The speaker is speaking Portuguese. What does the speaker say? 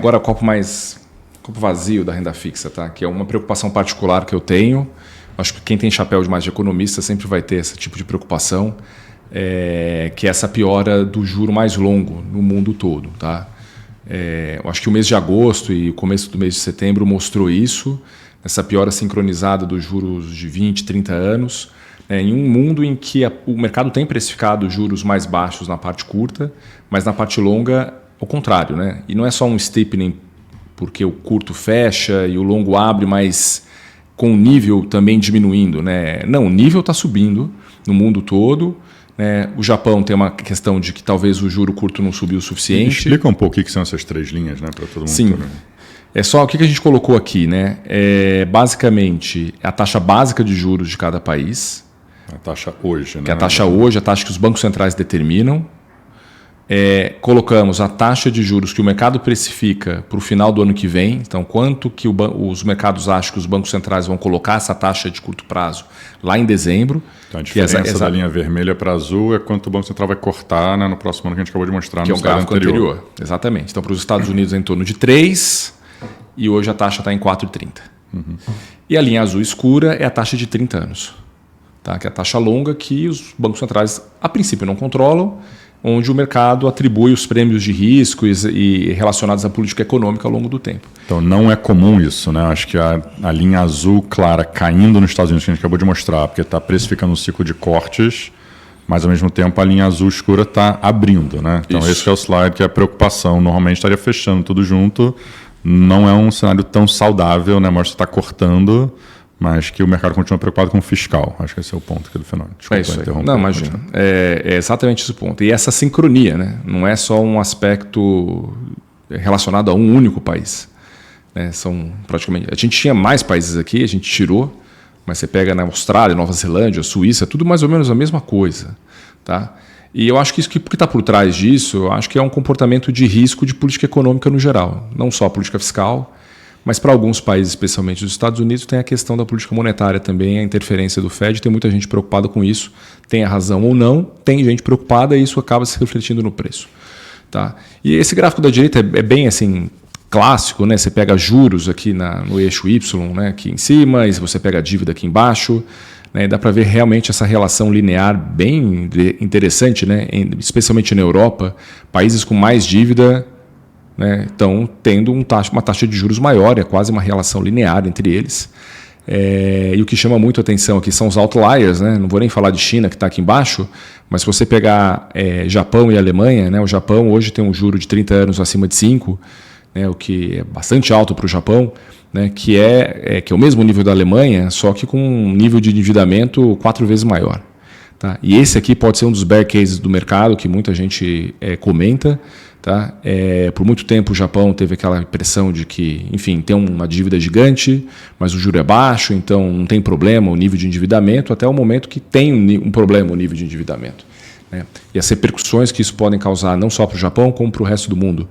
Agora copo vazio da renda fixa, tá? Que é uma preocupação particular que eu tenho. Acho que quem tem chapéu de economista sempre vai ter esse tipo de preocupação, que é essa piora do juro mais longo no mundo todo, tá? Eu acho que o mês de agosto e o começo do mês de setembro mostrou isso, essa piora sincronizada dos juros de 20, 30 anos, em um mundo em que o mercado tem precificado juros mais baixos na parte curta, mas na parte longa, ao contrário, né? E não é só um steepening porque o curto fecha e o longo abre, mas com o nível também diminuindo, né? Não, o nível está subindo no mundo todo. Né? O Japão tem uma questão de que talvez o juro curto não subiu o suficiente. Explica um pouco o que são essas três linhas, né, para todo mundo. Sim. Também. É só o que a gente colocou aqui, né? Basicamente a taxa básica de juros de cada país. A taxa hoje, né? Que é a taxa hoje, a taxa que os bancos centrais determinam. Colocamos a taxa de juros que o mercado precifica para o final do ano que vem. Então, quanto que os mercados acham que os bancos centrais vão colocar essa taxa de curto prazo lá em dezembro. Então, a diferença da linha vermelha para azul é quanto o Banco Central vai cortar, né, no próximo ano que a gente acabou de mostrar no gráfico anterior. Exatamente. Então, para os Estados Unidos é em torno de 3 e hoje a taxa está em 4,30. Uhum. E a linha azul escura é a taxa de 30 anos. Tá? Que é a taxa longa que os bancos centrais, a princípio, não controlam, onde o mercado atribui os prêmios de risco e relacionados à política econômica ao longo do tempo. Então não é comum isso, né? Acho que a linha azul clara caindo nos Estados Unidos, que a gente acabou de mostrar, porque está precificando um ciclo de cortes, mas ao mesmo tempo a linha azul escura está abrindo, né? Então esse que é o slide que é a preocupação. Normalmente estaria fechando tudo junto, não é um cenário tão saudável, né? Mostra que está cortando, mas que o mercado continua preocupado com o fiscal. Acho que esse é o ponto aqui do fenômeno. Desculpa, isso aí. Não, imagina. É exatamente esse o ponto. E essa sincronia, né? Não é só um aspecto relacionado a um único país. Né? São praticamente... A gente tinha mais países aqui, a gente tirou, mas você pega na Austrália, Nova Zelândia, Suíça, tudo mais ou menos a mesma coisa. Tá? E eu acho que isso que está por trás disso, eu acho que é um comportamento de risco de política econômica no geral. Não só a política fiscal, mas para alguns países, especialmente os Estados Unidos, tem a questão da política monetária também, a interferência do Fed. Tem muita gente preocupada com isso. Tem a razão ou não, tem gente preocupada e isso acaba se refletindo no preço. Tá? E esse gráfico da direita é bem assim, clássico. Né? Você pega juros aqui no eixo Y, né? Aqui em cima, e você pega a dívida aqui embaixo. Né? Dá para ver realmente essa relação linear bem interessante, né? Especialmente na Europa. Países com mais dívida estão tendo uma taxa de juros maior, é quase uma relação linear entre eles. E o que chama muito a atenção aqui são os outliers, né? Não vou nem falar de China, que está aqui embaixo, mas se você pegar Japão e Alemanha, né? O Japão hoje tem um juro de 30 anos acima de 5, né? O que é bastante alto para o Japão, né? que é o mesmo nível da Alemanha, só que com um nível de endividamento 4 vezes maior. Tá? E esse aqui pode ser um dos bear cases do mercado, que muita gente comenta. Tá? Por muito tempo o Japão teve aquela impressão de que, enfim, tem uma dívida gigante, mas o juro é baixo, então não tem problema o nível de endividamento, até o momento que tem um problema o nível de endividamento. Né? E as repercussões que isso podem causar não só para o Japão, como para o resto do mundo.